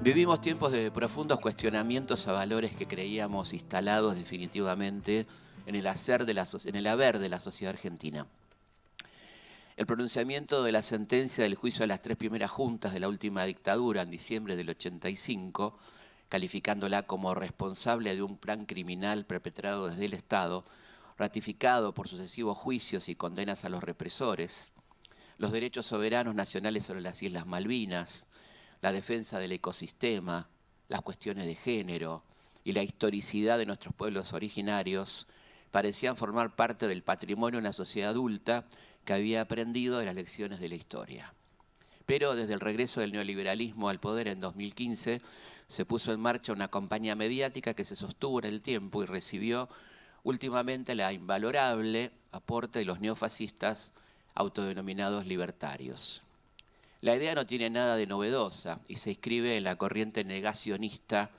Vivimos tiempos de profundos cuestionamientos a valores que creíamos instalados definitivamente en el haber de la sociedad argentina. El pronunciamiento de la sentencia del juicio de las 3 primeras juntas de la última dictadura en diciembre del 85, calificándola como responsable de un plan criminal perpetrado desde el Estado, ratificado por sucesivos juicios y condenas a los represores, los derechos soberanos nacionales sobre las Islas Malvinas, la defensa del ecosistema, las cuestiones de género y la historicidad de nuestros pueblos originarios parecían formar parte del patrimonio de una sociedad adulta que había aprendido de las lecciones de la historia. Pero desde el regreso del neoliberalismo al poder en 2015 se puso en marcha una campaña mediática que se sostuvo en el tiempo y recibió últimamente la invalorable aporte de los neofascistas autodenominados libertarios. La idea no tiene nada de novedosa y se inscribe en la corriente negacionista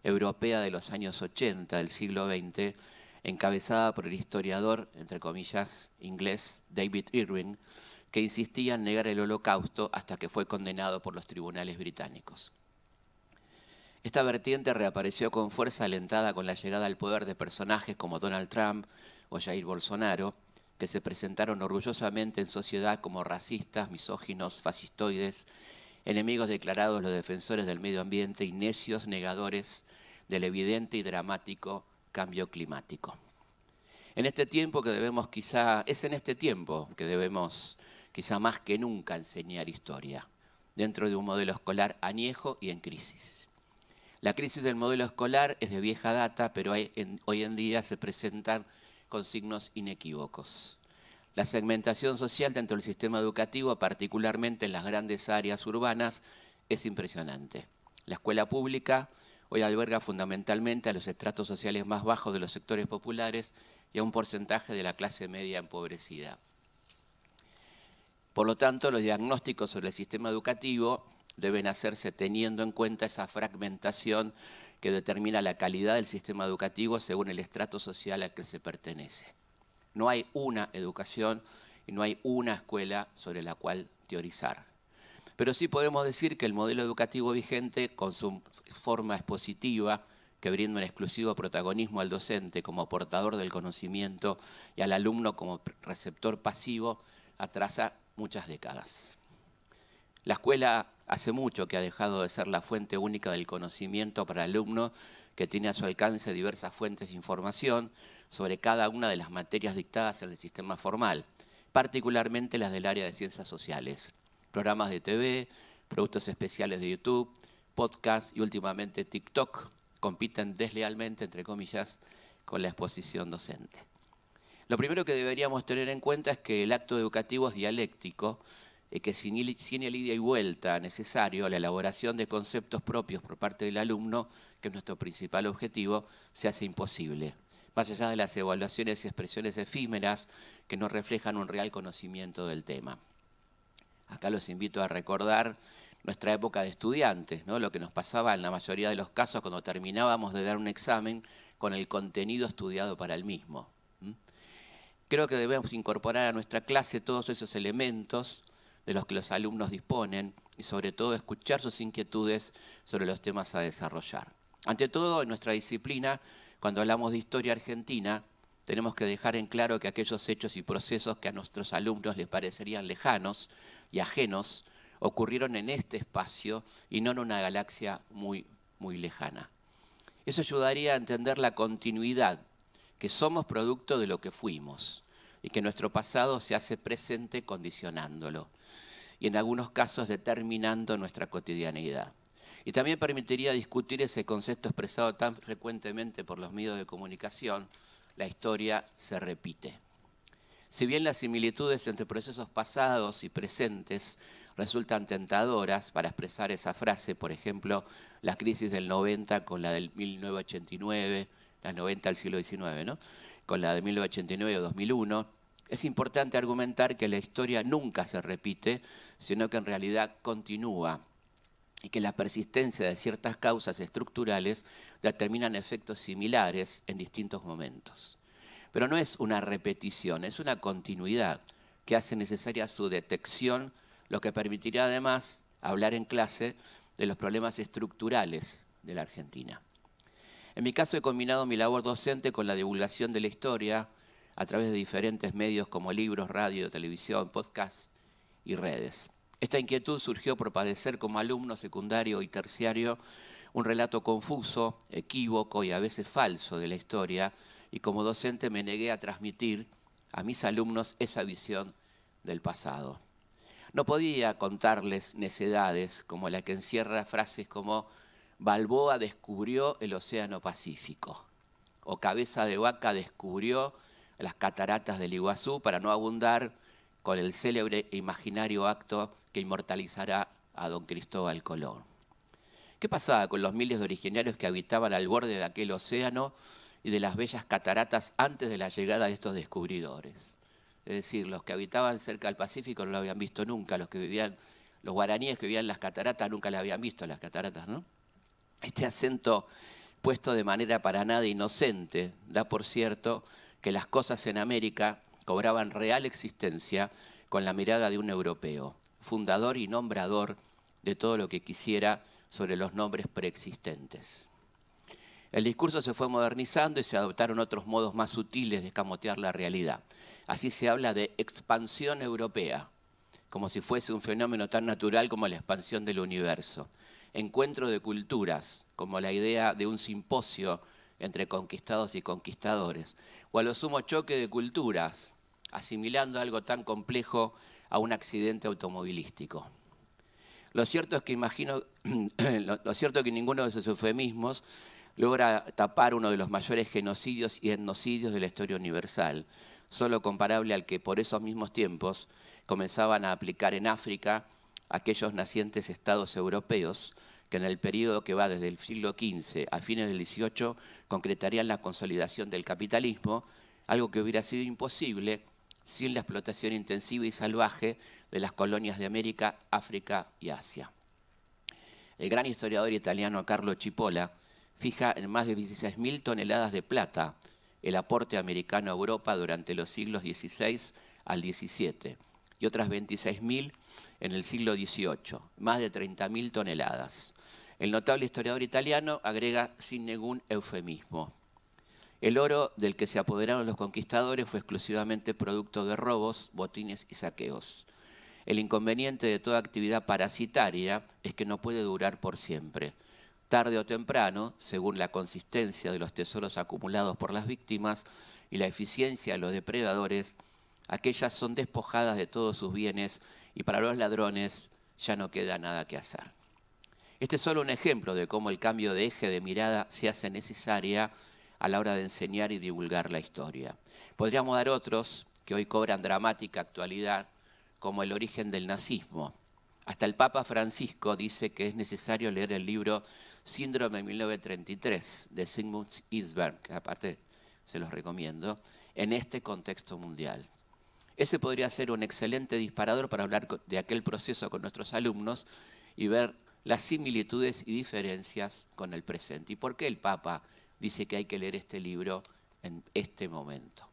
europea de los años 80 del siglo XX, encabezada por el historiador, entre comillas, inglés David Irving, que insistía en negar el Holocausto hasta que fue condenado por los tribunales británicos. Esta vertiente reapareció con fuerza alentada con la llegada al poder de personajes como Donald Trump o Jair Bolsonaro, que se presentaron orgullosamente en sociedad como racistas, misóginos, fascistoides, enemigos declarados los defensores del medio ambiente y necios negadores del evidente y dramático cambio climático. Es en este tiempo que debemos quizá más que nunca enseñar historia, dentro de un modelo escolar añejo y en crisis. La crisis del modelo escolar es de vieja data, pero hoy en día se presentan con signos inequívocos. La segmentación social dentro del sistema educativo, particularmente en las grandes áreas urbanas, es impresionante. La escuela pública hoy alberga fundamentalmente a los estratos sociales más bajos de los sectores populares y a un porcentaje de la clase media empobrecida. Por lo tanto, los diagnósticos sobre el sistema educativo deben hacerse teniendo en cuenta esa fragmentación que determina la calidad del sistema educativo según el estrato social al que se pertenece. No hay una educación y no hay una escuela sobre la cual teorizar. Pero sí podemos decir que el modelo educativo vigente, con su forma expositiva, que brinda un exclusivo protagonismo al docente como portador del conocimiento y al alumno como receptor pasivo, atrasa muchas décadas. La escuela hace mucho que ha dejado de ser la fuente única del conocimiento para el alumno, que tiene a su alcance diversas fuentes de información sobre cada una de las materias dictadas en el sistema formal, particularmente las del área de ciencias sociales, programas de TV, productos especiales de YouTube, podcasts y últimamente TikTok compiten deslealmente, entre comillas, con la exposición docente. Lo primero que deberíamos tener en cuenta es que el acto educativo es dialéctico, que sin el ida y vuelta necesario a la elaboración de conceptos propios por parte del alumno, que es nuestro principal objetivo, se hace imposible, más allá de las evaluaciones y expresiones efímeras que no reflejan un real conocimiento del tema. Acá los invito a recordar nuestra época de estudiantes, ¿no? Lo que nos pasaba en la mayoría de los casos cuando terminábamos de dar un examen con el contenido estudiado para el mismo. Creo que debemos incorporar a nuestra clase todos esos elementos de los que los alumnos disponen y sobre todo escuchar sus inquietudes sobre los temas a desarrollar. Ante todo, en nuestra disciplina, cuando hablamos de historia argentina, tenemos que dejar en claro que aquellos hechos y procesos que a nuestros alumnos les parecerían lejanos y ajenos ocurrieron en este espacio y no en una galaxia muy, muy lejana. Eso ayudaría a entender la continuidad, que somos producto de lo que fuimos y que nuestro pasado se hace presente condicionándolo y en algunos casos determinando nuestra cotidianeidad. Y también permitiría discutir ese concepto expresado tan frecuentemente por los medios de comunicación: la historia se repite. Si bien las similitudes entre procesos pasados y presentes resultan tentadoras para expresar esa frase, por ejemplo, la crisis del 90 con la del 1989, las 90 del siglo XIX, ¿no? Con la de 1989 o 2001, es importante argumentar que la historia nunca se repite, sino que en realidad continúa y que la persistencia de ciertas causas estructurales determinan efectos similares en distintos momentos. Pero no es una repetición, es una continuidad que hace necesaria su detección, lo que permitirá además hablar en clase de los problemas estructurales de la Argentina. En mi caso he combinado mi labor docente con la divulgación de la historia a través de diferentes medios como libros, radio, televisión, podcast y redes. Esta inquietud surgió por padecer como alumno secundario y terciario un relato confuso, equívoco y a veces falso de la historia, y como docente me negué a transmitir a mis alumnos esa visión del pasado. No podía contarles necedades como la que encierra frases como Balboa descubrió el Océano Pacífico o Cabeza de Vaca descubrió las cataratas del Iguazú, para no abundar con el célebre e imaginario acto que inmortalizará a don Cristóbal Colón. ¿Qué pasaba con los miles de originarios que habitaban al borde de aquel océano y de las bellas cataratas antes de la llegada de estos descubridores? Es decir, los que habitaban cerca del Pacífico no lo habían visto nunca, los guaraníes que vivían en las cataratas nunca las habían visto las cataratas, ¿no? Este acento puesto de manera para nada inocente da por cierto que las cosas en América cobraban real existencia con la mirada de un europeo, fundador y nombrador de todo lo que quisiera sobre los nombres preexistentes. El discurso se fue modernizando y se adoptaron otros modos más sutiles de escamotear la realidad. Así se habla de expansión europea, como si fuese un fenómeno tan natural como la expansión del universo. Encuentro de culturas, como la idea de un simposio entre conquistados y conquistadores, o a lo sumo choque de culturas, asimilando algo tan complejo a un accidente automovilístico. Lo cierto es que ninguno de esos eufemismos logra tapar uno de los mayores genocidios y etnocidios de la historia universal, solo comparable al que por esos mismos tiempos comenzaban a aplicar en África aquellos nacientes estados europeos que en el periodo que va desde el siglo XV a fines del XVIII concretarían la consolidación del capitalismo, algo que hubiera sido imposible sin la explotación intensiva y salvaje de las colonias de América, África y Asia. El gran historiador italiano Carlo Cipolla fija en más de 16.000 toneladas de plata el aporte americano a Europa durante los siglos XVI al XVII y otras 26.000 en el siglo XVIII, más de 30.000 toneladas. El notable historiador italiano agrega sin ningún eufemismo: el oro del que se apoderaron los conquistadores fue exclusivamente producto de robos, botines y saqueos. El inconveniente de toda actividad parasitaria es que no puede durar por siempre. Tarde o temprano, según la consistencia de los tesoros acumulados por las víctimas y la eficiencia de los depredadores, aquellas son despojadas de todos sus bienes y para los ladrones ya no queda nada que hacer. Este es solo un ejemplo de cómo el cambio de eje de mirada se hace necesaria a la hora de enseñar y divulgar la historia. Podríamos dar otros que hoy cobran dramática actualidad, como el origen del nazismo. Hasta el Papa Francisco dice que es necesario leer el libro Síndrome 1933 de Zygmunt Isberg, que aparte se los recomiendo, en este contexto mundial. Ese podría ser un excelente disparador para hablar de aquel proceso con nuestros alumnos y ver las similitudes y diferencias con el presente. ¿Y por qué el Papa dice que hay que leer este libro en este momento?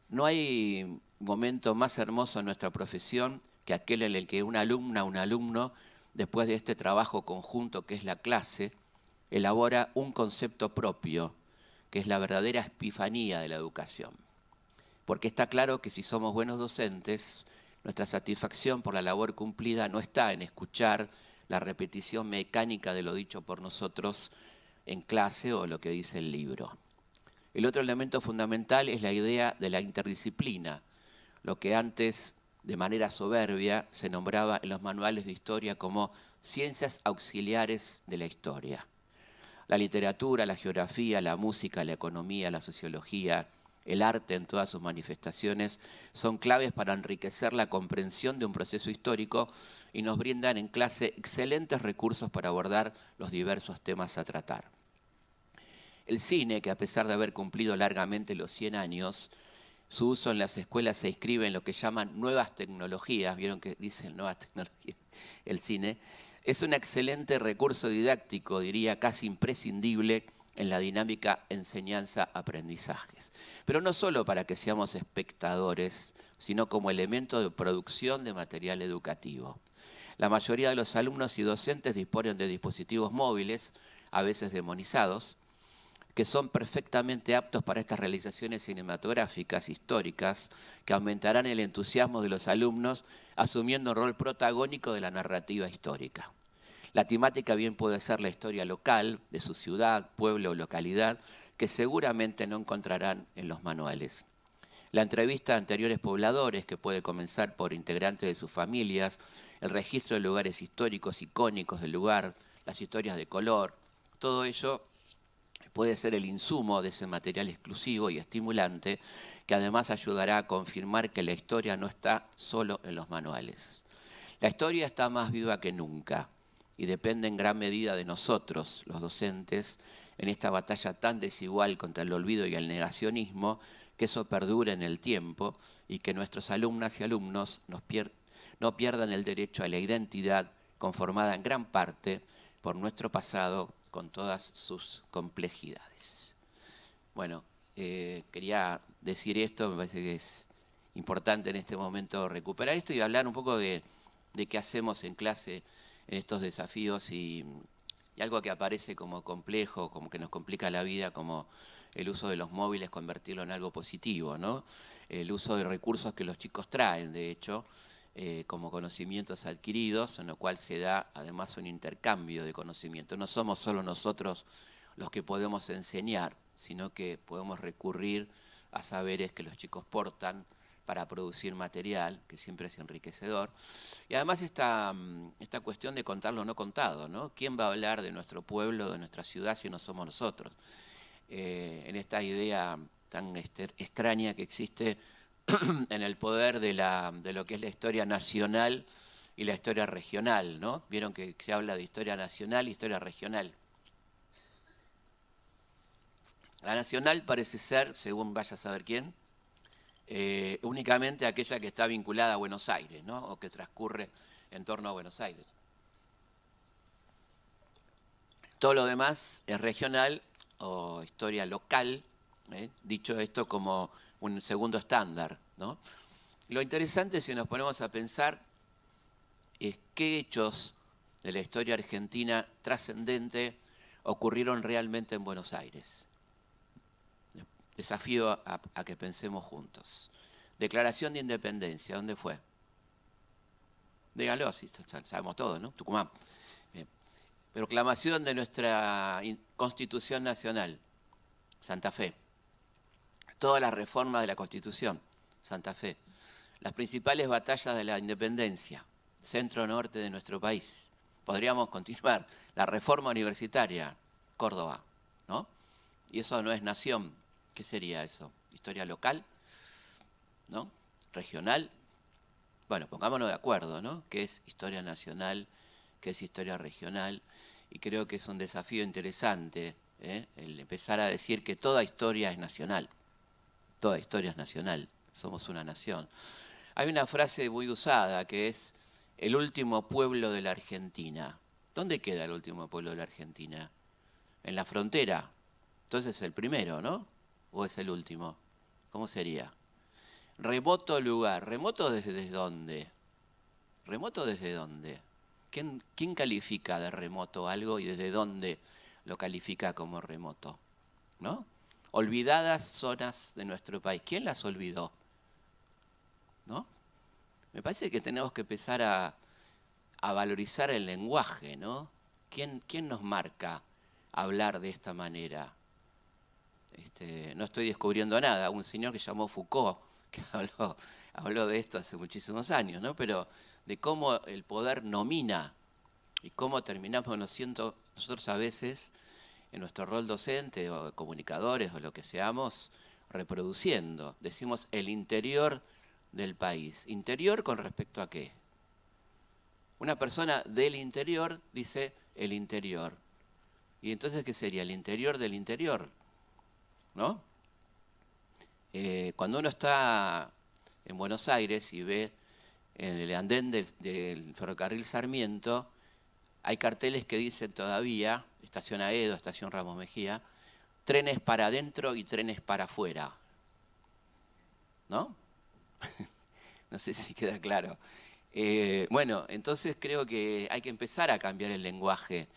No hay momento más hermoso en nuestra profesión que aquel en el que una alumna, un alumno, después de este trabajo conjunto que es la clase, elabora un concepto propio, que es la verdadera epifanía de la educación. Porque está claro que si somos buenos docentes, nuestra satisfacción por la labor cumplida no está en escuchar la repetición mecánica de lo dicho por nosotros en clase o lo que dice el libro. El otro elemento fundamental es la idea de la interdisciplina, lo que antes, de manera soberbia, se nombraba en los manuales de historia como ciencias auxiliares de la historia. La literatura, la geografía, la música, la economía, la sociología, el arte en todas sus manifestaciones son claves para enriquecer la comprensión de un proceso histórico y nos brindan en clase excelentes recursos para abordar los diversos temas a tratar. El cine, que a pesar de haber cumplido largamente los 100 años, su uso en las escuelas se inscribe en lo que llaman nuevas tecnologías, vieron que dicen nuevas tecnologías, el cine, es un excelente recurso didáctico, diría casi imprescindible, en la dinámica enseñanza-aprendizajes. Pero no solo para que seamos espectadores, sino como elemento de producción de material educativo. La mayoría de los alumnos y docentes disponen de dispositivos móviles, a veces demonizados, que son perfectamente aptos para estas realizaciones cinematográficas, históricas, que aumentarán el entusiasmo de los alumnos asumiendo un rol protagónico de la narrativa histórica. La temática bien puede ser la historia local, de su ciudad, pueblo o localidad, que seguramente no encontrarán en los manuales. La entrevista a anteriores pobladores, que puede comenzar por integrantes de sus familias, el registro de lugares históricos icónicos del lugar, las historias de color, todo ello puede ser el insumo de ese material exclusivo y estimulante que además ayudará a confirmar que la historia no está solo en los manuales. La historia está más viva que nunca y depende en gran medida de nosotros, los docentes, en esta batalla tan desigual contra el olvido y el negacionismo, que eso perdure en el tiempo y que nuestros alumnas y alumnos no pierdan el derecho a la identidad conformada en gran parte por nuestro pasado con todas sus complejidades. Bueno, quería decir esto, me parece que es importante en este momento recuperar esto y hablar un poco de qué hacemos en clase en estos desafíos y algo que aparece como complejo, como que nos complica la vida, como el uso de los móviles, convertirlo en algo positivo, ¿no? El uso de recursos que los chicos traen, de hecho, como conocimientos adquiridos, en lo cual se da además un intercambio de conocimiento. No somos solo nosotros los que podemos enseñar, sino que podemos recurrir a saberes que los chicos portan para producir material, que siempre es enriquecedor. Y además esta cuestión de contar lo no contado, ¿no? ¿Quién va a hablar de nuestro pueblo, de nuestra ciudad, si no somos nosotros? En esta idea tan extraña que existe en el poder de lo que es la historia nacional y la historia regional, ¿no? Vieron que se habla de historia nacional y historia regional. La nacional parece ser, según vaya a saber quién, únicamente aquella que está vinculada a Buenos Aires, ¿no? O que transcurre en torno a Buenos Aires. Todo lo demás es regional o historia local, dicho esto como un segundo estándar, ¿no? Lo interesante, si nos ponemos a pensar, es qué hechos de la historia argentina trascendente ocurrieron realmente en Buenos Aires. Desafío a que pensemos juntos. Declaración de Independencia, ¿dónde fue? Díganlo, así sabemos todo, ¿no? Tucumán. Bien. Proclamación de nuestra Constitución Nacional, Santa Fe. Todas las reformas de la Constitución, Santa Fe. Las principales batallas de la independencia, centro-norte de nuestro país. Podríamos continuar. La reforma universitaria, Córdoba, ¿no? Y eso no es nación. ¿Qué sería eso? ¿Historia local? ¿No? ¿Regional? Bueno, pongámonos de acuerdo, ¿no? ¿Qué es historia nacional? ¿Qué es historia regional? Y creo que es un desafío interesante, el empezar a decir que toda historia es nacional. Toda historia es nacional. Somos una nación. Hay una frase muy usada que es el último pueblo de la Argentina. ¿Dónde queda el último pueblo de la Argentina? En la frontera. Entonces el primero, ¿no? ¿O es el último? ¿Cómo sería? Remoto lugar. ¿Remoto desde dónde? ¿Remoto desde dónde? ¿Quién califica de remoto algo y desde dónde lo califica como remoto? ¿No? Olvidadas zonas de nuestro país. ¿Quién las olvidó? ¿No? Me parece que tenemos que empezar a valorizar el lenguaje, ¿no? ¿Quién nos marca hablar de esta manera? No estoy descubriendo nada. Un señor que llamó Foucault, que habló de esto hace muchísimos años, ¿no? Pero de cómo el poder nomina y cómo terminamos conociendo nosotros a veces en nuestro rol docente o comunicadores o lo que seamos, reproduciendo. Decimos el interior del país. ¿Interior con respecto a qué? Una persona del interior dice el interior. ¿Y entonces qué sería? El interior del interior, ¿no? Cuando uno está en Buenos Aires y ve en el andén del ferrocarril Sarmiento, hay carteles que dicen todavía, estación Aedo, estación Ramos Mejía, trenes para adentro y trenes para afuera, ¿no? No sé si queda claro. Bueno, entonces creo que hay que empezar a cambiar el lenguaje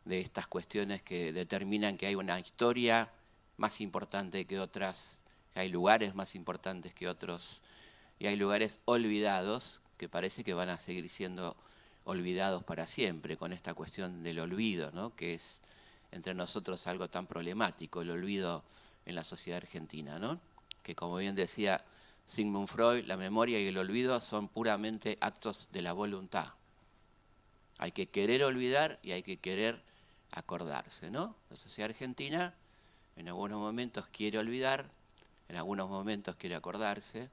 de estas cuestiones que determinan que hay una historia más importante que otras, que hay lugares más importantes que otros, y hay lugares olvidados que parece que van a seguir siendo olvidados para siempre, con esta cuestión del olvido, ¿no? Que es entre nosotros algo tan problemático, el olvido en la sociedad argentina, ¿no? Que como bien decía Sigmund Freud, la memoria y el olvido son puramente actos de la voluntad. Hay que querer olvidar y hay que querer acordarse, ¿no? La sociedad argentina en algunos momentos quiere olvidar, en algunos momentos quiere acordarse,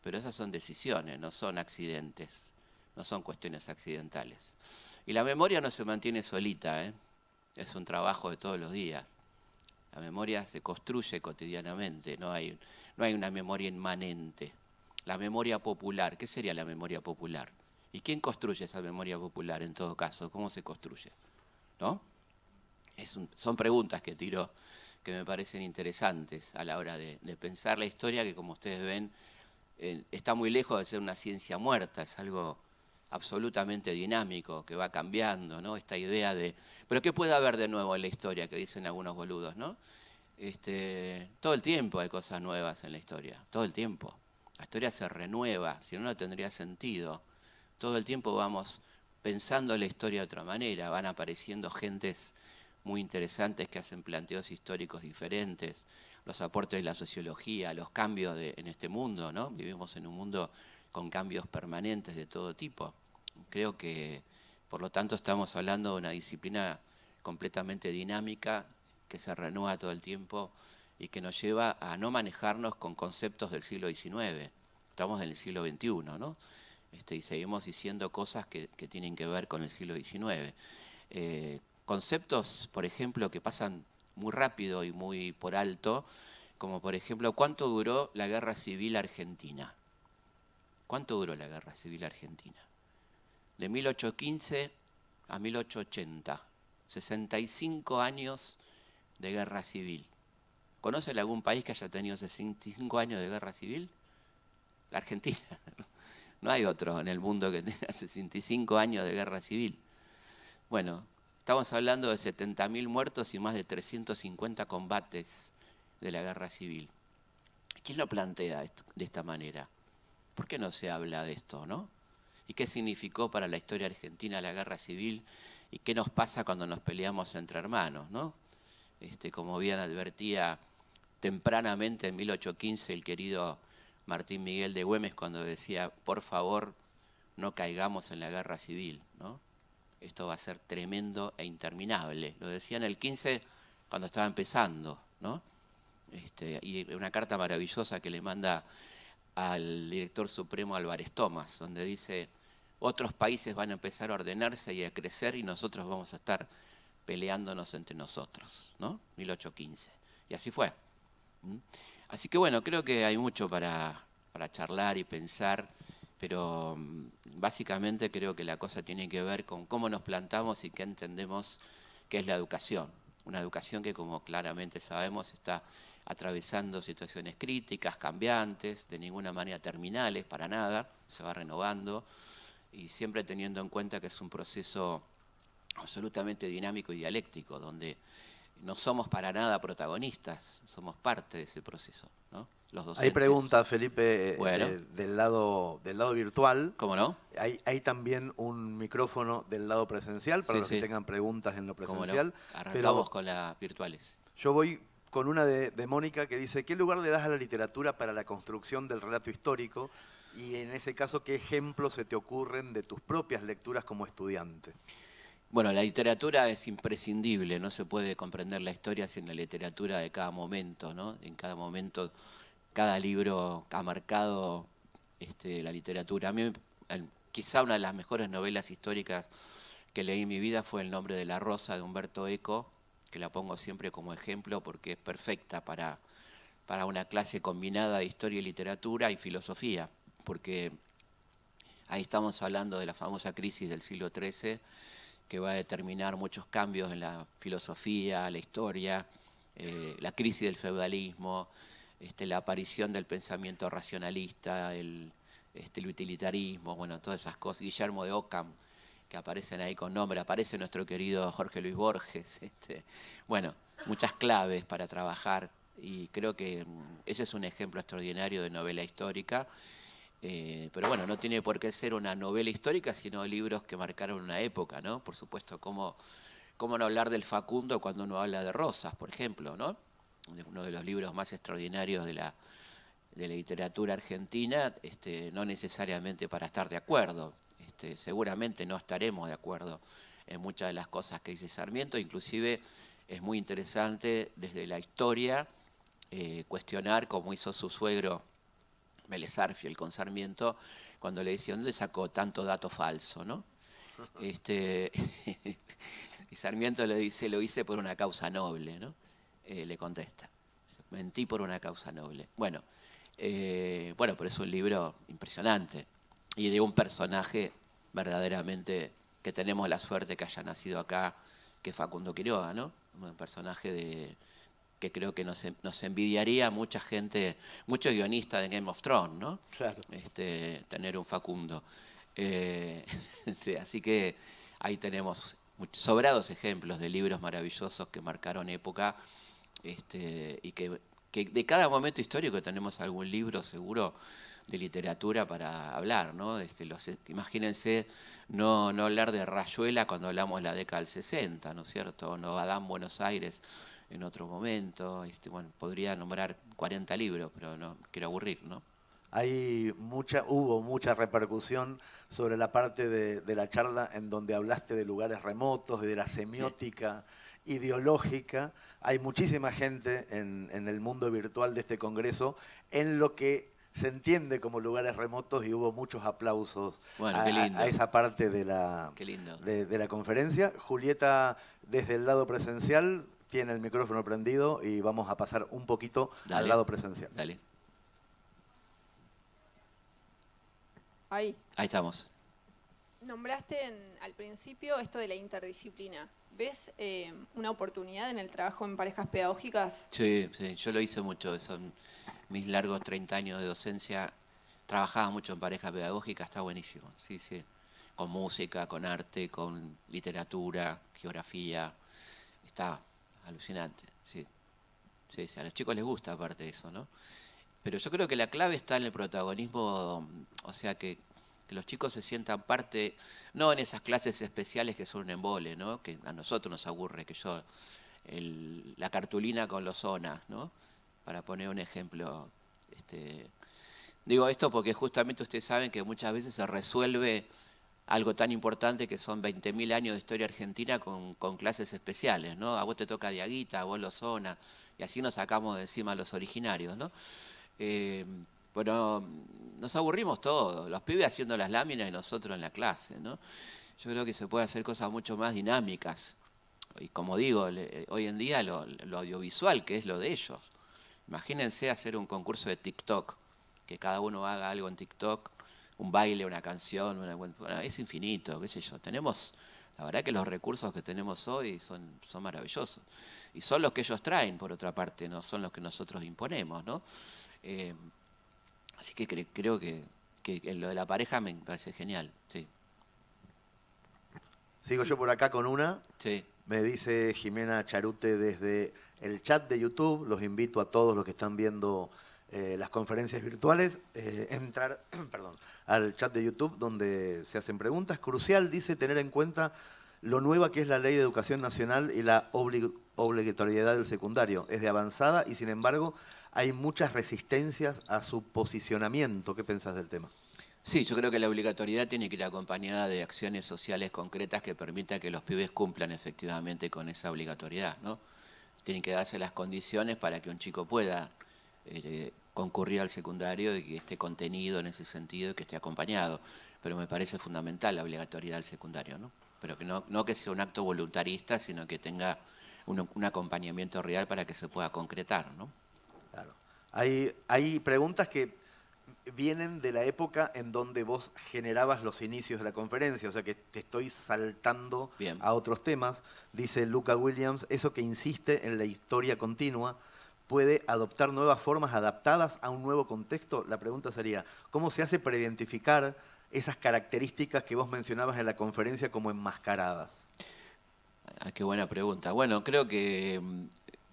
pero esas son decisiones, no son accidentes, no son cuestiones accidentales. Y la memoria no se mantiene solita, ¿eh? Es un trabajo de todos los días. La memoria se construye cotidianamente, no hay una memoria inmanente. La memoria popular, ¿qué sería la memoria popular? ¿Y quién construye esa memoria popular en todo caso? ¿Cómo se construye? ¿No? Son preguntas que tiro que me parecen interesantes a la hora de pensar la historia, que como ustedes ven está muy lejos de ser una ciencia muerta, es algo absolutamente dinámico, que va cambiando, ¿no? Esta idea de, pero ¿qué puede haber de nuevo en la historia? Que dicen algunos boludos, ¿no? Todo el tiempo hay cosas nuevas en la historia, todo el tiempo. La historia se renueva, si no, no tendría sentido. Todo el tiempo vamos pensando la historia de otra manera, van apareciendo gentes muy interesantes que hacen planteos históricos diferentes, los aportes de la sociología, los cambios en este mundo, ¿no? Vivimos en un mundo con cambios permanentes de todo tipo. Creo que, por lo tanto, estamos hablando de una disciplina completamente dinámica, que se renueva todo el tiempo y que nos lleva a no manejarnos con conceptos del siglo XIX. Estamos en el siglo XXI, ¿no? Y seguimos diciendo cosas que tienen que ver con el siglo XIX. Conceptos, por ejemplo, que pasan muy rápido y muy por alto, como por ejemplo, ¿cuánto duró la Guerra Civil Argentina? ¿Cuánto duró la Guerra Civil Argentina? De 1815 a 1880, 65 años de guerra civil. ¿Conocen algún país que haya tenido 65 años de guerra civil? La Argentina. No hay otro en el mundo que tenga 65 años de guerra civil. Bueno, estamos hablando de 70.000 muertos y más de 350 combates de la guerra civil. ¿Quién lo plantea de esta manera? ¿Por qué no se habla de esto, no? ¿Y qué significó para la historia argentina la guerra civil? ¿Y qué nos pasa cuando nos peleamos entre hermanos, no? Como bien advertía tempranamente en 1815 el querido Martín Miguel de Güemes cuando decía, por favor, no caigamos en la guerra civil, ¿no? Esto va a ser tremendo e interminable. Lo decía en el 15 cuando estaba empezando, ¿no? Y una carta maravillosa que le manda al director supremo Álvarez Thomas, donde dice, otros países van a empezar a ordenarse y a crecer y nosotros vamos a estar peleándonos entre nosotros, ¿no? 1815. Y así fue. Así que bueno, creo que hay mucho para charlar y pensar, pero básicamente creo que la cosa tiene que ver con cómo nos plantamos y qué entendemos que es la educación. Una educación que, como claramente sabemos, está atravesando situaciones críticas, cambiantes, de ninguna manera terminales, para nada, se va renovando, y siempre teniendo en cuenta que es un proceso absolutamente dinámico y dialéctico, donde no somos para nada protagonistas, somos parte de ese proceso, ¿no? Los docentes. Hay preguntas, Felipe, bueno, del lado virtual. ¿Cómo no? Hay también un micrófono del lado presencial para los que tengan preguntas en lo presencial. ¿Cómo no? Arrancamos con las virtuales. Yo voy con una de Mónica que dice, ¿qué lugar le das a la literatura para la construcción del relato histórico? Y en ese caso, ¿qué ejemplos se te ocurren de tus propias lecturas como estudiante? Bueno, la literatura es imprescindible, no se puede comprender la historia sin la literatura de cada momento, ¿no? En cada momento, cada libro ha marcado la literatura. A mí, quizá una de las mejores novelas históricas que leí en mi vida fue El nombre de la rosa de Humberto Eco, que la pongo siempre como ejemplo porque es perfecta para una clase combinada de historia y literatura y filosofía, porque ahí estamos hablando de la famosa crisis del siglo XIII, que va a determinar muchos cambios en la filosofía, la historia, la crisis del feudalismo, la aparición del pensamiento racionalista, el el utilitarismo, bueno, todas esas cosas. Guillermo de Ockham, que aparecen ahí con nombre, aparece nuestro querido Jorge Luis Borges. Bueno, muchas claves para trabajar y creo que ese es un ejemplo extraordinario de novela histórica. Pero bueno, no tiene por qué ser una novela histórica, sino libros que marcaron una época, ¿no? Por supuesto, ¿cómo no hablar del Facundo cuando uno habla de Rosas, por ejemplo, ¿no? Uno de los libros más extraordinarios de la literatura argentina, no necesariamente para estar de acuerdo. Seguramente no estaremos de acuerdo en muchas de las cosas que dice Sarmiento, inclusive es muy interesante desde la historia cuestionar, como hizo su suegro Vélez Sarsfield con Sarmiento, cuando le decía, ¿dónde sacó tanto dato falso, no? Y Sarmiento le dice, lo hice por una causa noble, ¿no? Le contesta, mentí por una causa noble. Bueno, pero es un libro impresionante y de un personaje verdaderamente que tenemos la suerte que haya nacido acá, que es Facundo Quiroga, ¿no? Un personaje que creo que nos envidiaría mucha gente, muchos guionistas de Game of Thrones, ¿no? Claro. Tener un Facundo. Así que ahí tenemos sobrados ejemplos de libros maravillosos que marcaron época y que de cada momento histórico tenemos algún libro seguro de literatura para hablar, ¿no? Imagínense no hablar de Rayuela cuando hablamos de la década del 60, ¿no es cierto? O no Adán Buenos Aires en otro momento. Bueno, podría nombrar 40 libros, pero no quiero aburrir, ¿no? Hubo mucha repercusión sobre la parte de la charla en donde hablaste de lugares remotos, de la semiótica ideológica. Hay muchísima gente en el mundo virtual de este congreso en lo que se entiende como lugares remotos y hubo muchos aplausos a esa parte de la conferencia. Julieta, desde el lado presencial, tiene el micrófono prendido y vamos a pasar un poquito al lado presencial. Dale. Ahí estamos. Nombraste al principio esto de la interdisciplina. ¿Ves una oportunidad en el trabajo en parejas pedagógicas? Sí, yo lo hice mucho. Son mis largos 30 años de docencia. Trabajaba mucho en pareja pedagógica, está buenísimo. Sí. Con música, con arte, con literatura, geografía. Está alucinante, sí. A los chicos les gusta aparte de eso, ¿no? Pero yo creo que la clave está en el protagonismo, o sea, que los chicos se sientan parte, no en esas clases especiales que son un embole, ¿no? Que a nosotros nos aburre, la cartulina con los zonas, ¿no? Para poner un ejemplo. Digo esto porque justamente ustedes saben que muchas veces se resuelve algo tan importante que son 20.000 años de historia argentina con clases especiales, ¿no? A vos te toca Diaguita, a vos los zonas, y así nos sacamos de encima a los originarios, ¿no? Bueno, nos aburrimos todos, los pibes haciendo las láminas y nosotros en la clase, ¿no? Yo creo que se puede hacer cosas mucho más dinámicas. Y como digo, hoy en día lo audiovisual, que es lo de ellos. Imagínense hacer un concurso de TikTok, que cada uno haga algo en TikTok, un baile, una canción, bueno, es infinito, qué sé yo. La verdad que los recursos que tenemos hoy son maravillosos. Y son los que ellos traen, por otra parte, no son los que nosotros imponemos, ¿no? Así que creo que lo de la pareja me parece genial, sí. Sigo yo por acá con una. Sí. Me dice Jimena Charute desde el chat de YouTube. Los invito a todos los que están viendo las conferencias virtuales, entrar al chat de YouTube donde se hacen preguntas. Crucial, dice, tener en cuenta lo nueva que es la Ley de Educación Nacional y la obligatoriedad del secundario. Es de avanzada y, sin embargo, hay muchas resistencias a su posicionamiento. ¿Qué pensás del tema? Sí, yo creo que la obligatoriedad tiene que ir acompañada de acciones sociales concretas que permitan que los pibes cumplan efectivamente con esa obligatoriedad, ¿no? Tienen que darse las condiciones para que un chico pueda concurrir al secundario y que esté contenido en ese sentido y que esté acompañado. Pero me parece fundamental la obligatoriedad del secundario, ¿no? Pero que no que sea un acto voluntarista, sino que tenga un acompañamiento real para que se pueda concretar, ¿no? Claro. Hay preguntas que vienen de la época en donde vos generabas los inicios de la conferencia, o sea que te estoy saltando a otros temas. Dice Luca Williams, eso que insiste en la historia continua, puede adoptar nuevas formas adaptadas a un nuevo contexto? La pregunta sería, ¿cómo se hace para identificar esas características que vos mencionabas en la conferencia como enmascaradas? Ah, qué buena pregunta. Bueno, creo que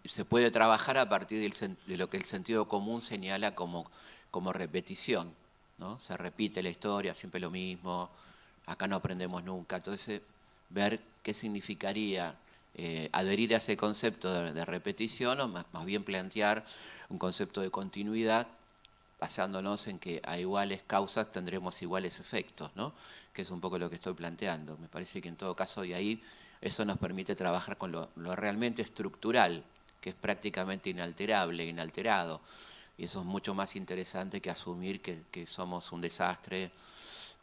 se puede trabajar a partir de lo que el sentido común señala como repetición, ¿no? Se repite la historia, siempre lo mismo, acá no aprendemos nunca. Entonces, ver qué significaría adherir a ese concepto de repetición o más bien plantear un concepto de continuidad basándonos en que a iguales causas tendremos iguales efectos, ¿no? Que es un poco lo que estoy planteando. Me parece que en todo caso de ahí eso nos permite trabajar con lo realmente estructural, que es prácticamente inalterable, inalterado. Y eso es mucho más interesante que asumir que somos un desastre,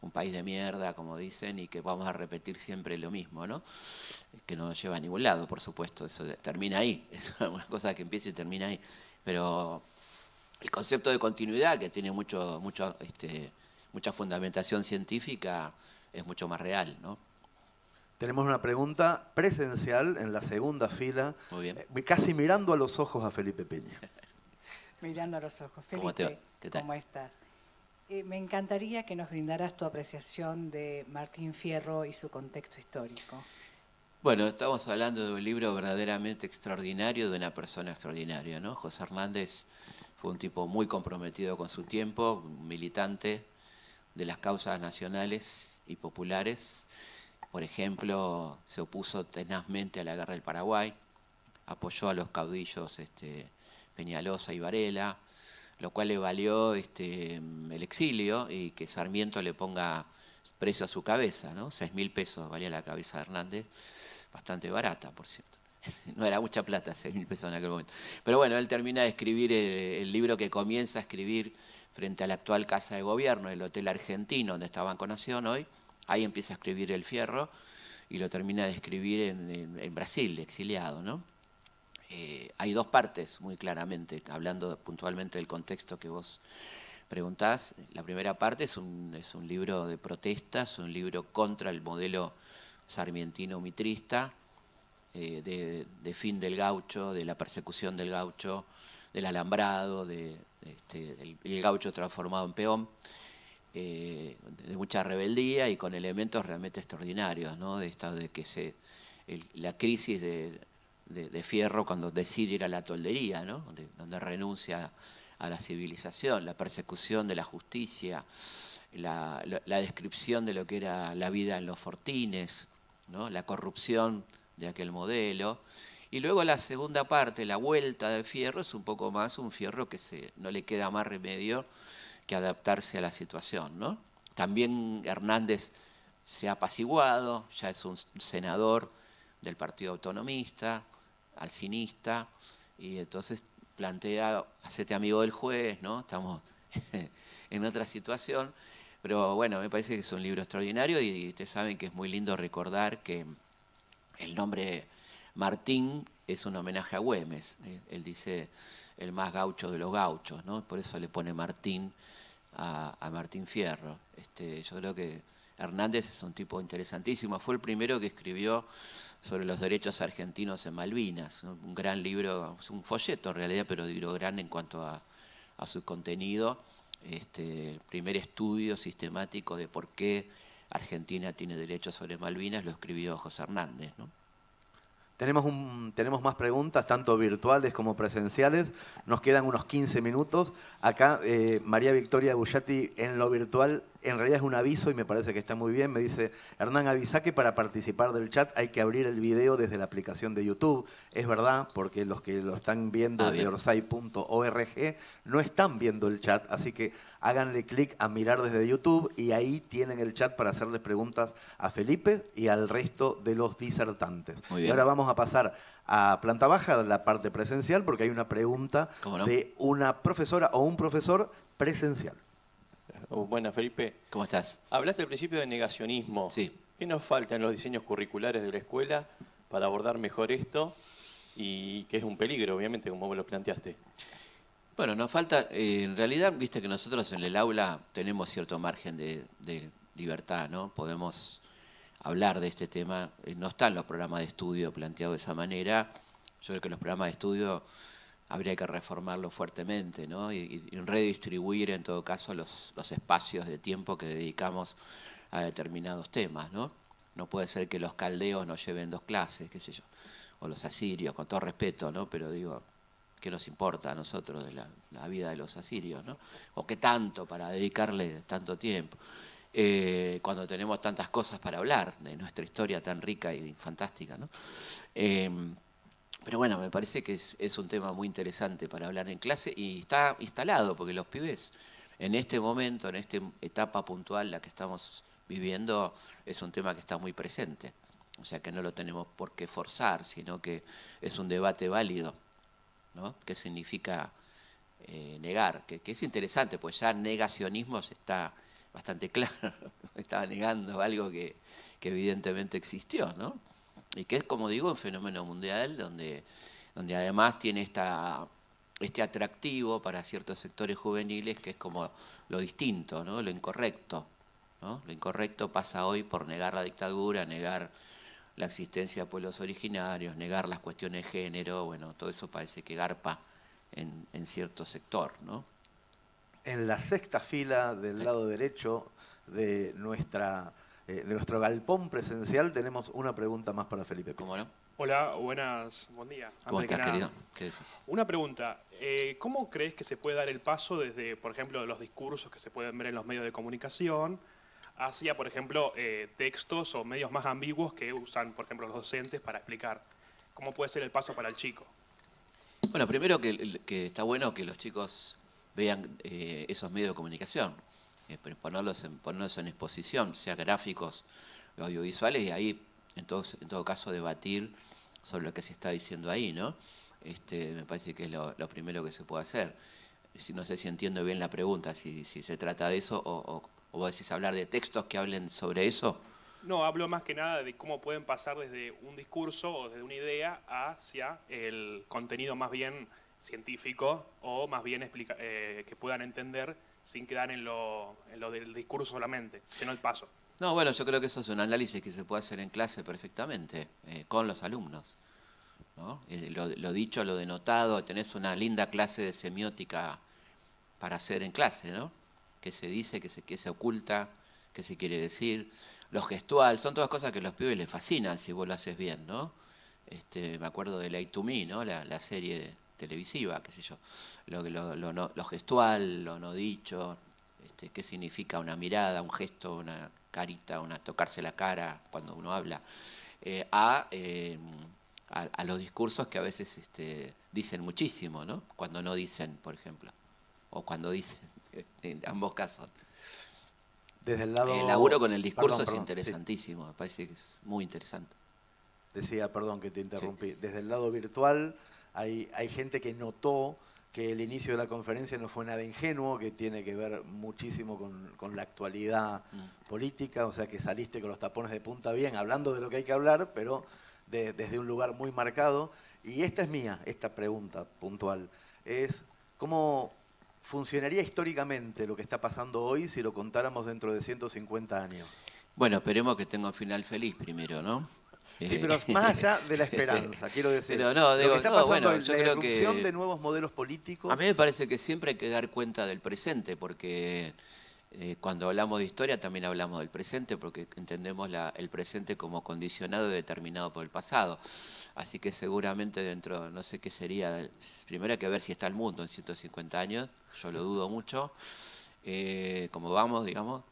un país de mierda, como dicen, y que vamos a repetir siempre lo mismo, ¿no? Que no nos lleva a ningún lado, por supuesto, eso termina ahí, es una cosa que empieza y termina ahí. Pero el concepto de continuidad, que tiene mucha fundamentación científica, es mucho más real, ¿no? Tenemos una pregunta presencial en la segunda fila, Muy bien. Casi mirando a los ojos a Felipe Peña. Mirando a los ojos. ¿Cómo te va? Felipe, ¿Qué tal? ¿cómo estás? Me encantaría que nos brindaras tu apreciación de Martín Fierro y su contexto histórico. Bueno, estamos hablando de un libro verdaderamente extraordinario de una persona extraordinaria, ¿no? José Hernández fue un tipo muy comprometido con su tiempo, un militante de las causas nacionales y populares. Por ejemplo, se opuso tenazmente a la guerra del Paraguay, apoyó a los caudillos Peñalosa y Varela, lo cual le valió el exilio y que Sarmiento le ponga precio a su cabeza, ¿no? 6.000 pesos valía la cabeza de Hernández, bastante barata, por cierto. No era mucha plata, 6.000 pesos en aquel momento. Pero bueno, él termina de escribir el libro que comienza a escribir frente a la actual Casa de Gobierno, el Hotel Argentino, donde está Banco Nación hoy. Ahí empieza a escribir El Fierro y lo termina de escribir en Brasil, exiliado, ¿no? Hay dos partes, muy claramente, hablando puntualmente del contexto que vos preguntás. La primera parte es un libro de protestas, un libro contra el modelo sarmientino-mitrista, de fin del gaucho, de la persecución del gaucho, del alambrado, el gaucho transformado en peón, de mucha rebeldía y con elementos realmente extraordinarios, ¿no? De que la crisis de Fierro cuando decide ir a la toldería, ¿no? donde renuncia a la civilización, la persecución de la justicia, la descripción de lo que era la vida en los fortines, ¿no? La corrupción de aquel modelo. Y luego la segunda parte, la vuelta de Fierro, es un poco más un Fierro que no le queda más remedio que adaptarse a la situación, ¿no? También Hernández se ha apaciguado, ya es un senador del Partido Autonomista, alcinista, y entonces plantea, hacete amigo del juez, ¿no? Estamos en otra situación, pero bueno, me parece que es un libro extraordinario y ustedes saben que es muy lindo recordar que el nombre Martín es un homenaje a Güemes, él dice el más gaucho de los gauchos, ¿no? Por eso le pone Martín a Martín Fierro. Yo creo que Hernández es un tipo interesantísimo, fue el primero que escribió sobre los derechos argentinos en Malvinas, ¿no? Un gran libro, un folleto en realidad, pero libro grande en cuanto a su contenido. El primer estudio sistemático de por qué Argentina tiene derechos sobre Malvinas lo escribió José Hernández, ¿no? Tenemos más preguntas, tanto virtuales como presenciales. Nos quedan unos 15 minutos. Acá María Victoria Bullati en lo virtual, en realidad es un aviso y me parece que está muy bien. Me dice, Hernán, avisa que para participar del chat hay que abrir el video desde la aplicación de YouTube. Es verdad, porque los que lo están viendo desde orsay.org no están viendo el chat, así que háganle clic a mirar desde YouTube y ahí tienen el chat para hacerles preguntas a Felipe y al resto de los disertantes. Muy Y bien. ahora vamos a pasar a planta baja, la parte presencial, porque hay una pregunta de una profesora o un profesor presencial. Buenas, Felipe. ¿Cómo estás? Hablaste al principio de negacionismo. Sí. ¿Qué nos falta en los diseños curriculares de la escuela para abordar mejor esto? Y que es un peligro, obviamente, como vos lo planteaste. Bueno, nos falta, en realidad, viste que nosotros en el aula tenemos cierto margen de libertad, ¿no? Podemos hablar de este tema, no están los programas de estudio planteados de esa manera. Yo creo que los programas de estudio habría que reformarlo fuertemente, ¿no? Y redistribuir en todo caso los espacios de tiempo que dedicamos a determinados temas, ¿no? No puede ser que los caldeos nos lleven 2 clases, qué sé yo, o los asirios, con todo respeto, ¿no? Pero digo, ¿qué nos importa a nosotros de la vida de los asirios, ¿no? O qué tanto para dedicarle tanto tiempo, cuando tenemos tantas cosas para hablar de nuestra historia tan rica y fantástica, ¿no? Pero bueno, me parece que es un tema muy interesante para hablar en clase y está instalado, porque los pibes en este momento, en esta etapa puntual la que estamos viviendo, es un tema que está muy presente. O sea que no lo tenemos por qué forzar, sino que es un debate válido, ¿no? ¿Qué significa negar? Que es interesante, pues ya negacionismo está bastante claro. Estaba negando algo que evidentemente existió, ¿no? Y que es, como digo, un fenómeno mundial donde además tiene este atractivo para ciertos sectores juveniles, que es como lo distinto, ¿no? Lo incorrecto, ¿no? Lo incorrecto pasa hoy por negar la dictadura, negar la existencia de pueblos originarios, negar las cuestiones de género. Bueno, todo eso parece que garpa en cierto sector, ¿no? En la 6ª fila del lado derecho de nuestro galpón presencial tenemos una pregunta más para Felipe. ¿Cómo no? Hola, buen día. ¿Cómo estás, querido? ¿Qué decís? Una pregunta. ¿Cómo crees que se puede dar el paso desde, por ejemplo, los discursos que se pueden ver en los medios de comunicación hacia, por ejemplo, textos o medios más ambiguos que usan, por ejemplo, los docentes para explicar? ¿Cómo puede ser el paso para el chico? Bueno, primero que está bueno que los chicos vean esos medios de comunicación, ponerlos en exposición, sea gráficos o audiovisuales, y ahí, en todo caso, debatir sobre lo que se está diciendo ahí, ¿no? Me parece que es lo primero que se puede hacer. No sé si entiendo bien la pregunta, si se trata de eso o vos decís hablar de textos que hablen sobre eso. No, hablo más que nada de cómo pueden pasar desde un discurso o desde una idea hacia el contenido más bien científico o más bien que puedan entender sin quedar en lo del discurso solamente, sino el paso. No, bueno, yo creo que eso es un análisis que se puede hacer en clase perfectamente, con los alumnos, ¿no? Lo dicho, lo denotado, tenés una linda clase de semiótica para hacer en clase, ¿no? Qué se dice, qué se oculta, qué se quiere decir. Lo gestual, son todas cosas que a los pibes les fascinan si vos lo haces bien, ¿no? Me acuerdo de Lie to Me, ¿no? La serie televisiva, qué sé yo. Lo gestual, lo no dicho, qué significa una mirada, un gesto, una carita, tocarse la cara cuando uno habla, a los discursos que a veces dicen muchísimo, ¿no? Cuando no dicen, por ejemplo, o cuando dicen, en ambos casos. Desde el lado... El laburo con el discurso Perdón, es interesantísimo, me parece que es muy interesante. Decía, perdón que te interrumpí, Sí. desde el lado virtual hay gente que notó que el inicio de la conferencia no fue nada ingenuo, que tiene que ver muchísimo con la actualidad política, o sea que saliste con los tapones de punta bien, hablando de lo que hay que hablar, pero desde un lugar muy marcado. Y esta es mía, esta pregunta puntual, es ¿cómo funcionaría históricamente lo que está pasando hoy si lo contáramos dentro de 150 años? Bueno, esperemos que tenga un final feliz primero, ¿no? Sí, pero más allá de la esperanza, quiero decir. Pero no, digo, lo que está pasando bueno, es yo la creo irrupción que de nuevos modelos políticos. a mí me parece que siempre hay que dar cuenta del presente, porque cuando hablamos de historia también hablamos del presente, porque entendemos el presente como condicionado y determinado por el pasado. Así que seguramente dentro, no sé qué sería, primero hay que ver si está el mundo en 150 años, yo lo dudo mucho, como vamos, digamos,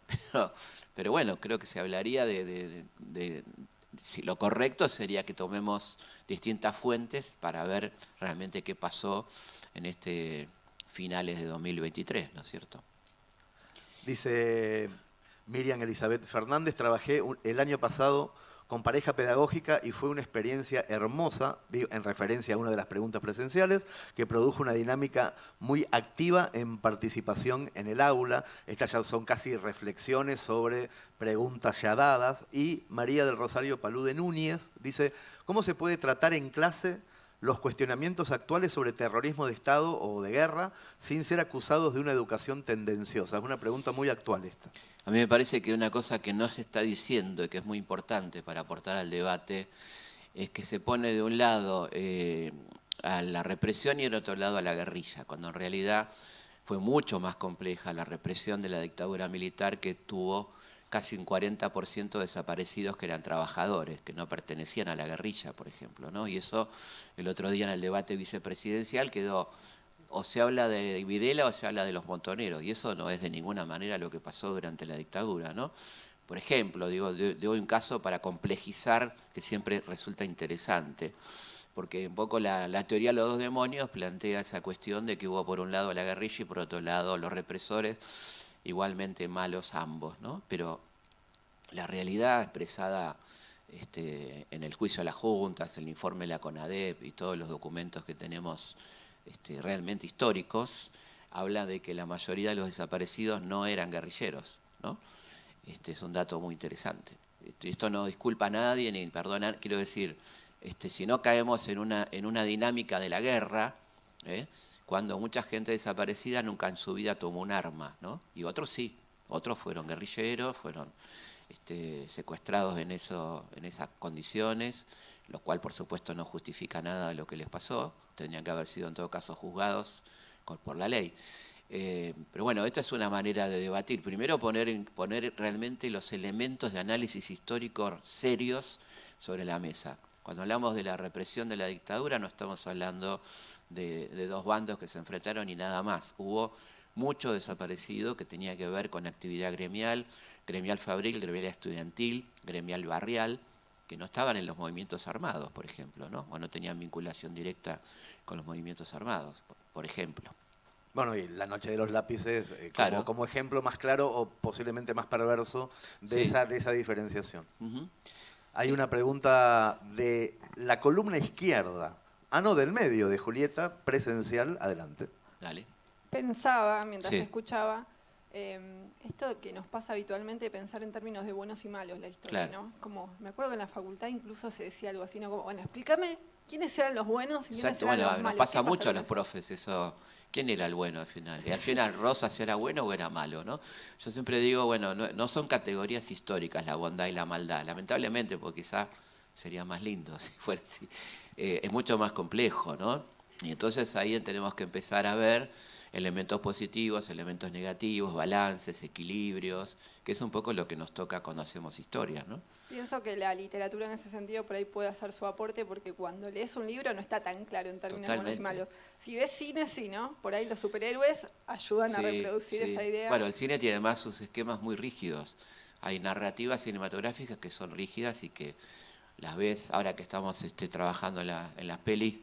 pero bueno, creo que se hablaría si lo correcto sería que tomemos distintas fuentes para ver realmente qué pasó en finales de 2023, ¿no es cierto? Dice Miriam Elizabeth Fernández, trabajé el año pasado con pareja pedagógica y fue una experiencia hermosa, en referencia a una de las preguntas presenciales, que produjo una dinámica muy activa en participación en el aula. Estas ya son casi reflexiones sobre preguntas ya dadas. Y María del Rosario Palude Núñez dice, ¿cómo se puede tratar en clase los cuestionamientos actuales sobre terrorismo de Estado o de guerra sin ser acusados de una educación tendenciosa? Es una pregunta muy actual esta. A mí me parece que una cosa que no se está diciendo y que es muy importante para aportar al debate es que se pone de un lado a la represión y del otro lado a la guerrilla, cuando en realidad fue mucho más compleja la represión de la dictadura militar, que tuvo casi un 40% de desaparecidos que eran trabajadores, que no pertenecían a la guerrilla, por ejemplo, ¿no? Y eso el otro día en el debate vicepresidencial quedó, o se habla de Videla o se habla de los montoneros, y eso no es de ninguna manera lo que pasó durante la dictadura, ¿no? Por ejemplo, digo, doy un caso para complejizar, que siempre resulta interesante, porque un poco la teoría de los dos demonios plantea esa cuestión de que hubo por un lado la guerrilla y por otro lado los represores, igualmente malos ambos, ¿no? Pero la realidad expresada en el juicio a las juntas, el informe de la CONADEP y todos los documentos que tenemos realmente históricos, habla de que la mayoría de los desaparecidos no eran guerrilleros, ¿no? Es un dato muy interesante. Esto no disculpa a nadie, ni perdona, quiero decir, si no caemos en una dinámica de la guerra, cuando mucha gente desaparecida nunca en su vida tomó un arma, ¿no? Y otros sí, otros fueron guerrilleros, fueron secuestrados en esas condiciones, lo cual por supuesto no justifica nada de lo que les pasó, tendrían que haber sido en todo caso juzgados por la ley. Pero bueno, esta es una manera de debatir. Primero poner realmente los elementos de análisis histórico serios sobre la mesa. Cuando hablamos de la represión de la dictadura no estamos hablando de dos bandos que se enfrentaron y nada más. Hubo mucho desaparecido que tenía que ver con actividad gremial, gremial fabril, gremial estudiantil, gremial barrial, que no estaban en los movimientos armados, por ejemplo, ¿no? O no tenían vinculación directa con los movimientos armados, por ejemplo. Bueno, y la noche de los lápices claro, como ejemplo más claro o posiblemente más perverso de, sí, de esa diferenciación. Uh-huh. Hay sí, una pregunta de la columna izquierda, no, del medio, de Julieta, presencial, adelante. Dale. Pensaba, mientras Sí. te escuchaba, esto que nos pasa habitualmente de pensar en términos de buenos y malos la historia, Claro. ¿no? Como, me acuerdo que en la facultad incluso se decía algo así, ¿no? Como, bueno, explícame quiénes eran los buenos y quiénes Exacto, eran bueno, los malos. nos pasa ¿Qué mucho a con los eso? profes eso. ¿Quién era el bueno al final? Y al final, ¿Rosas era bueno o era malo, no? Yo siempre digo, bueno, no son categorías históricas la bondad y la maldad, lamentablemente, porque quizá sería más lindo si fuera así. Es mucho más complejo, ¿no? Y entonces ahí tenemos que empezar a ver elementos positivos, elementos negativos, balances, equilibrios, que es un poco lo que nos toca cuando hacemos historias, ¿no? Pienso que la literatura en ese sentido por ahí puede hacer su aporte, porque cuando lees un libro no está tan claro en términos buenos y Totalmente. malos. Si ves cine, sí, ¿no? Por ahí los superhéroes ayudan a Sí, reproducir sí. esa idea. Bueno, el cine tiene además sus esquemas muy rígidos. Hay narrativas cinematográficas que son rígidas y que las ves, ahora que estamos trabajando en las pelis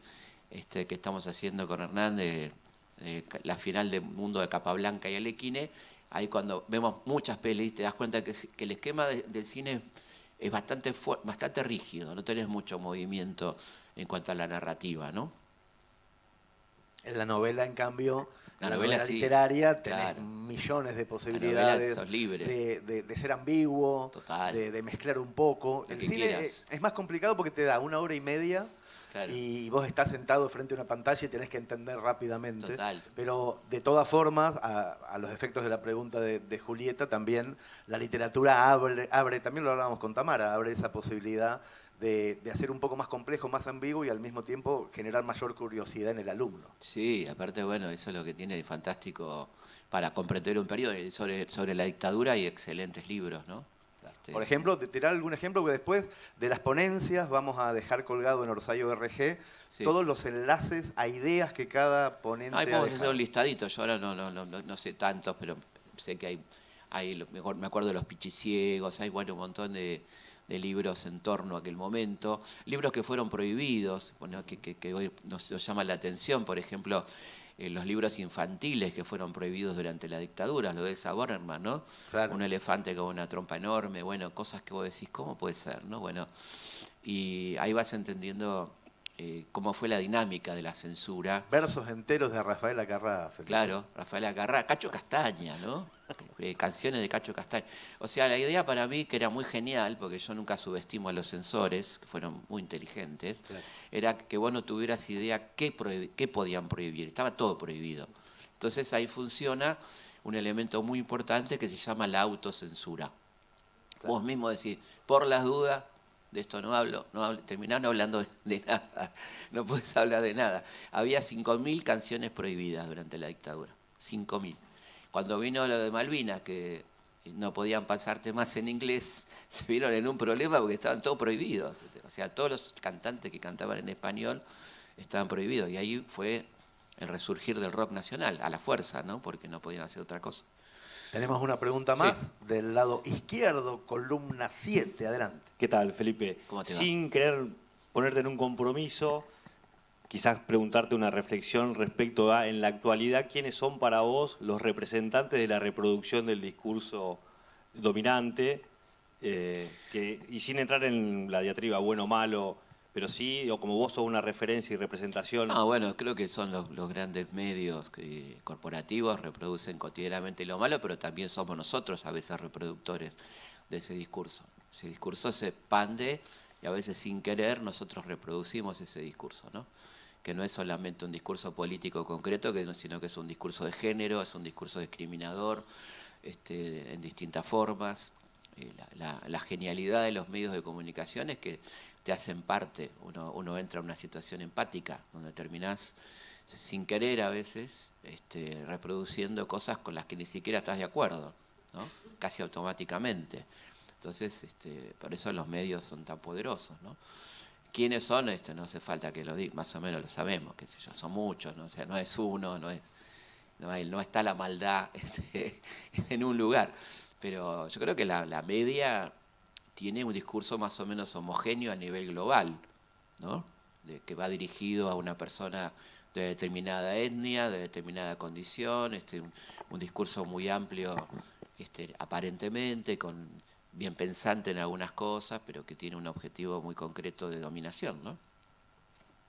que estamos haciendo con Hernán, la final de Mundo de Capablanca y Arlequines, ahí cuando vemos muchas pelis te das cuenta que el esquema del cine es bastante rígido, no tenés mucho movimiento en cuanto a la narrativa, ¿no? En la novela, en cambio, La la novela novela sí, literaria, tenés claro. millones de La posibilidades novela sos libre. de ser ambiguo, Total. de mezclar un poco. Lo El que cine quieras. es más complicado porque te da 1 hora y media Claro. y vos estás sentado frente a una pantalla y tenés que entender rápidamente. Total. Pero de todas formas, a los efectos de la pregunta de Julieta, también la literatura abre, también lo hablábamos con Tamara, abre esa posibilidad de hacer un poco más complejo, más ambiguo y al mismo tiempo generar mayor curiosidad en el alumno. Sí, aparte, bueno, eso es lo que tiene de fantástico para comprender un periodo. Sobre la dictadura hay excelentes libros, ¿no? Por ejemplo, tirar algún ejemplo, que después de las ponencias vamos a dejar colgado en Orsayo RG Sí. todos los enlaces a ideas que cada ponente Ahí ha podemos dejado. hacer un listadito, yo ahora no sé tantos, pero sé que me acuerdo de Los Pichiciegos, hay bueno, un montón de libros en torno a aquel momento, libros que fueron prohibidos, bueno, que hoy nos llama la atención, por ejemplo, los libros infantiles que fueron prohibidos durante la dictadura, lo de Elsa Bornerman, ¿no? Claro. Un elefante con una trompa enorme, bueno, cosas que vos decís, ¿cómo puede ser? ¿No? Bueno, y ahí vas entendiendo cómo fue la dinámica de la censura. Versos enteros de Rafael Acarrá. Felipe. Claro, Rafael Acarrá, Cacho Castaña, ¿no? Canciones de Cacho Castaña. O sea, la idea para mí, que era muy genial, porque yo nunca subestimo a los censores, que fueron muy inteligentes, Claro. era que vos no tuvieras idea qué podían prohibir. Estaba todo prohibido. Entonces ahí funciona un elemento muy importante que se llama la autocensura. Claro. Vos mismo decís, por las dudas, de esto no hablo, terminaron hablando de nada, no puedes hablar de nada. Había 5.000 canciones prohibidas durante la dictadura, 5.000. Cuando vino lo de Malvinas, que no podían pasar temas en inglés, se vieron en un problema porque estaban todos prohibidos. O sea, todos los cantantes que cantaban en español estaban prohibidos. Y ahí fue el resurgir del rock nacional, a la fuerza, ¿no? Porque no podían hacer otra cosa. Tenemos una pregunta más del lado izquierdo, columna 7, adelante. ¿Qué tal, Felipe? ¿Cómo te va? Sin querer ponerte en un compromiso, quizás preguntarte una reflexión respecto a, en la actualidad, ¿quiénes son para vos los representantes de la reproducción del discurso dominante? Y sin entrar en la diatriba bueno o malo, pero sí, o como vos sos una referencia y representación. Bueno, creo que son los grandes medios corporativos, reproducen cotidianamente lo malo, pero también somos nosotros a veces reproductores de ese discurso. Ese discurso se expande y a veces sin querer nosotros reproducimos ese discurso, ¿no? Que no es solamente un discurso político concreto, sino que es un discurso de género, es un discurso discriminador, en distintas formas. La genialidad de los medios de comunicación es que te hacen parte, uno entra en una situación empática, donde terminás sin querer a veces reproduciendo cosas con las que ni siquiera estás de acuerdo, ¿no? Casi automáticamente. Entonces, por eso los medios son tan poderosos, ¿no? ¿Quiénes son? No hace falta que lo diga, más o menos lo sabemos, qué sé yo, son muchos, ¿no? O sea, no es uno, no está la maldad en un lugar. Pero yo creo que la media tiene un discurso más o menos homogéneo a nivel global, ¿no? Que va dirigido a una persona de determinada etnia, de determinada condición, un discurso muy amplio, aparentemente, bien pensante en algunas cosas, pero que tiene un objetivo muy concreto de dominación, ¿no?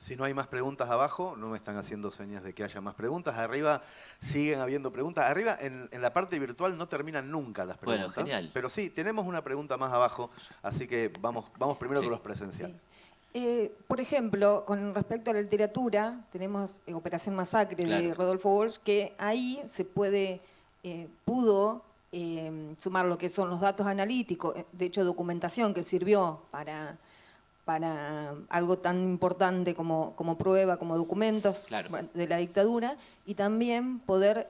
Si no hay más preguntas abajo, no me están haciendo señas de que haya más preguntas. Arriba siguen habiendo preguntas. Arriba, en la parte virtual, no terminan nunca las preguntas. Bueno, genial. Pero sí, tenemos una pregunta más abajo, así que vamos primero con los presenciales. Sí. Por ejemplo, con respecto a la literatura, tenemos Operación Masacre de Rodolfo Walsh, que ahí se pudo sumar lo que son los datos analíticos, de hecho documentación que sirvió para algo tan importante como prueba, como documentos de la dictadura, y también poder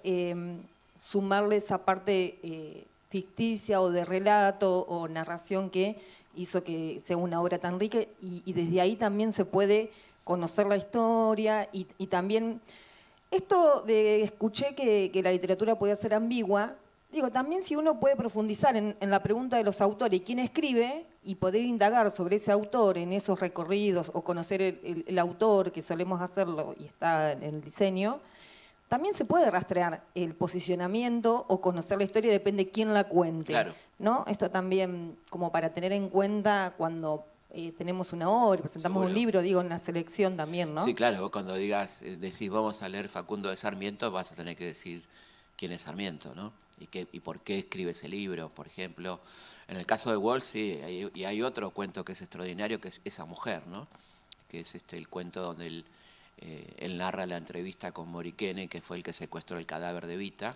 sumarle esa parte ficticia o de relato o narración que hizo que sea una obra tan rica, y desde ahí también se puede conocer la historia y también esto de escuché que la literatura podía ser ambigua. Digo, también si uno puede profundizar en la pregunta de los autores y quién escribe y poder indagar sobre ese autor en esos recorridos o conocer el autor, que solemos hacerlo y está en el diseño, también se puede rastrear el posicionamiento o conocer la historia, depende de quién la cuente. Claro. ¿No? Esto también como para tener en cuenta cuando tenemos una obra, presentamos un libro, digo, en la selección también, ¿no? Sí, claro, vos cuando decís vamos a leer Facundo de Sarmiento, vas a tener que decir quién es Sarmiento, ¿no? Y por qué escribe ese libro, por ejemplo. En el caso de Walsh, sí, y hay otro cuento que es extraordinario, que es Esa mujer, ¿no? Que es el cuento donde él narra la entrevista con Morikene, que fue el que secuestró el cadáver de Evita,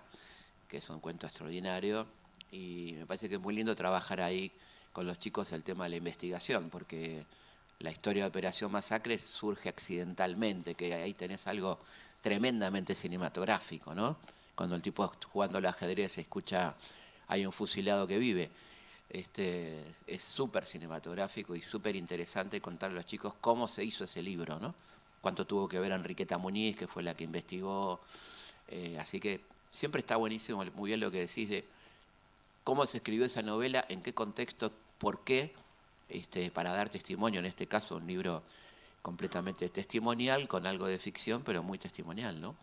que es un cuento extraordinario. Y me parece que es muy lindo trabajar ahí con los chicos el tema de la investigación, porque la historia de Operación Masacre surge accidentalmente, que ahí tenés algo tremendamente cinematográfico, ¿no? Cuando el tipo jugando al ajedrez se escucha, hay un fusilado que vive. Es súper cinematográfico y súper interesante contarle a los chicos cómo se hizo ese libro, ¿no? Cuánto tuvo que ver Enriqueta Muñiz, que fue la que investigó. Así que siempre está buenísimo, muy bien lo que decís de cómo se escribió esa novela, en qué contexto, por qué, para dar testimonio, en este caso un libro completamente testimonial, con algo de ficción, pero muy testimonial, ¿no?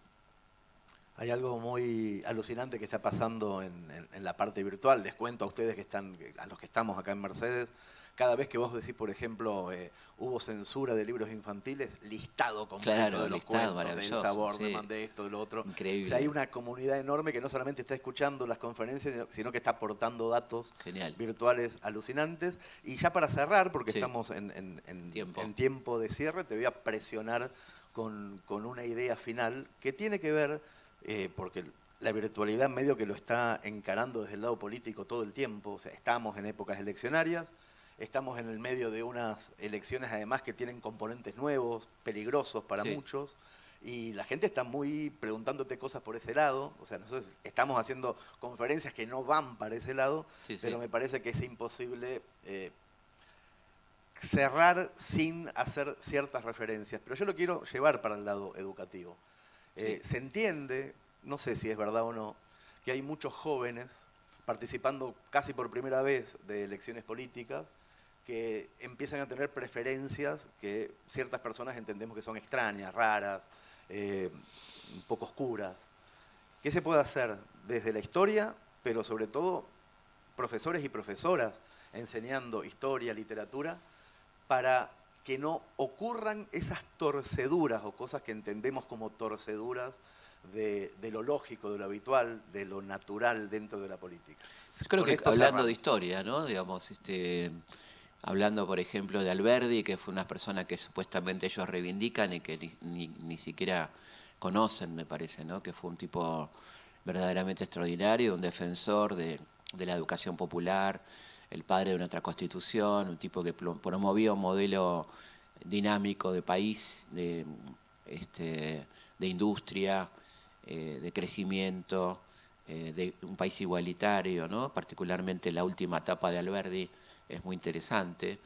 Hay algo muy alucinante que está pasando en la parte virtual. Les cuento a ustedes a los que estamos acá en Mercedes, cada vez que vos decís, por ejemplo, hubo censura de libros infantiles, listado completo de los cuentos, del sabor, de esto, de lo otro. Increíble. O sea, hay una comunidad enorme que no solamente está escuchando las conferencias, sino que está aportando datos virtuales alucinantes. Y ya para cerrar, porque estamos en tiempo de cierre, te voy a presionar con una idea final que tiene que ver, porque la virtualidad medio que lo está encarando desde el lado político todo el tiempo. O sea, estamos en épocas eleccionarias, estamos en el medio de unas elecciones además que tienen componentes nuevos, peligrosos para muchos, y la gente está muy preguntándote cosas por ese lado. O sea, nosotros estamos haciendo conferencias que no van para ese lado, pero me parece que es imposible cerrar sin hacer ciertas referencias. Pero yo lo quiero llevar para el lado educativo. Se entiende, no sé si es verdad o no, que hay muchos jóvenes participando casi por primera vez de elecciones políticas que empiezan a tener preferencias que ciertas personas entendemos que son extrañas, raras, un poco oscuras. ¿Qué se puede hacer desde la historia, pero sobre todo profesores y profesoras enseñando historia, literatura, para que no ocurran esas torceduras o cosas que entendemos como torceduras de lo lógico, de lo habitual, de lo natural dentro de la política? Creo que hablando de historia, ¿no? Digamos, hablando, por ejemplo, de Alberdi, que fue una persona que supuestamente ellos reivindican y que ni siquiera conocen, me parece, ¿no? Que fue un tipo verdaderamente extraordinario, un defensor de la educación popular, el padre de nuestra Constitución, un tipo que promovía un modelo dinámico de país, de industria, de crecimiento, de un país igualitario, ¿no? Particularmente la última etapa de Alberdi es muy interesante.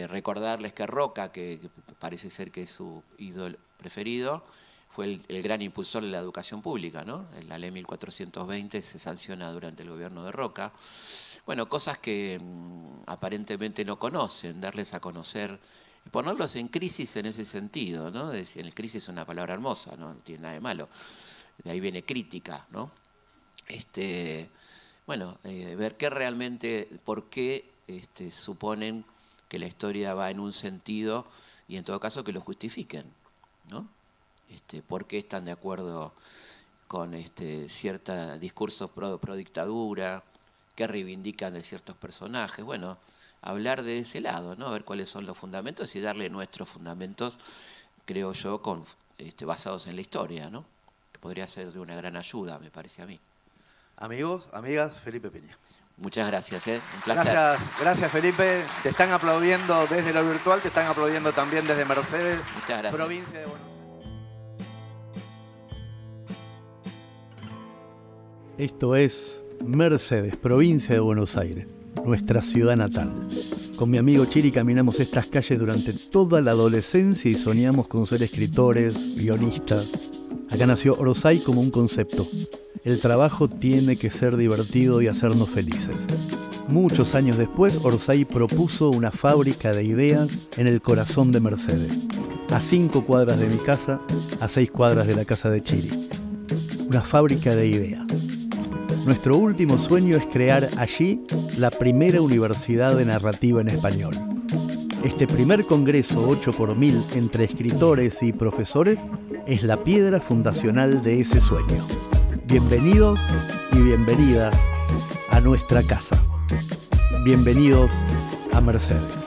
Recordarles que Roca, que parece ser que es su ídolo preferido, fue el gran impulsor de la educación pública, ¿no? La ley 1420 se sanciona durante el gobierno de Roca. Bueno, cosas que aparentemente no conocen, darles a conocer, y ponerlos en crisis en ese sentido, ¿no? En crisis es una palabra hermosa, no tiene nada de malo. De ahí viene crítica, ¿no? Bueno, ver qué realmente, por qué suponen que la historia va en un sentido y en todo caso que lo justifiquen, ¿no? ¿Por qué están de acuerdo con ciertos discursos pro dictadura, qué reivindican de ciertos personajes? Bueno, hablar de ese lado, ¿no? Ver cuáles son los fundamentos y darle nuestros fundamentos, creo yo, basados en la historia, ¿no? Que podría ser de una gran ayuda, me parece a mí. Amigos, amigas, Felipe Piña. Muchas gracias, un placer. Gracias Felipe. Te están aplaudiendo desde lo virtual, te están aplaudiendo también desde Mercedes, muchas gracias. Provincia de Buenos Aires. Esto es Mercedes, provincia de Buenos Aires, nuestra ciudad natal. Con mi amigo Chiri caminamos estas calles durante toda la adolescencia y soñamos con ser escritores, guionistas. Acá nació Orsay como un concepto. El trabajo tiene que ser divertido y hacernos felices. Muchos años después, Orsay propuso una fábrica de ideas en el corazón de Mercedes. A 5 cuadras de mi casa, a 6 cuadras de la casa de Chiri. Una fábrica de ideas. Nuestro último sueño es crear allí la primera universidad de narrativa en español. Este primer congreso 8x1000 entre escritores y profesores es la piedra fundacional de ese sueño. Bienvenidos y bienvenidas a nuestra casa. Bienvenidos a Mercedes.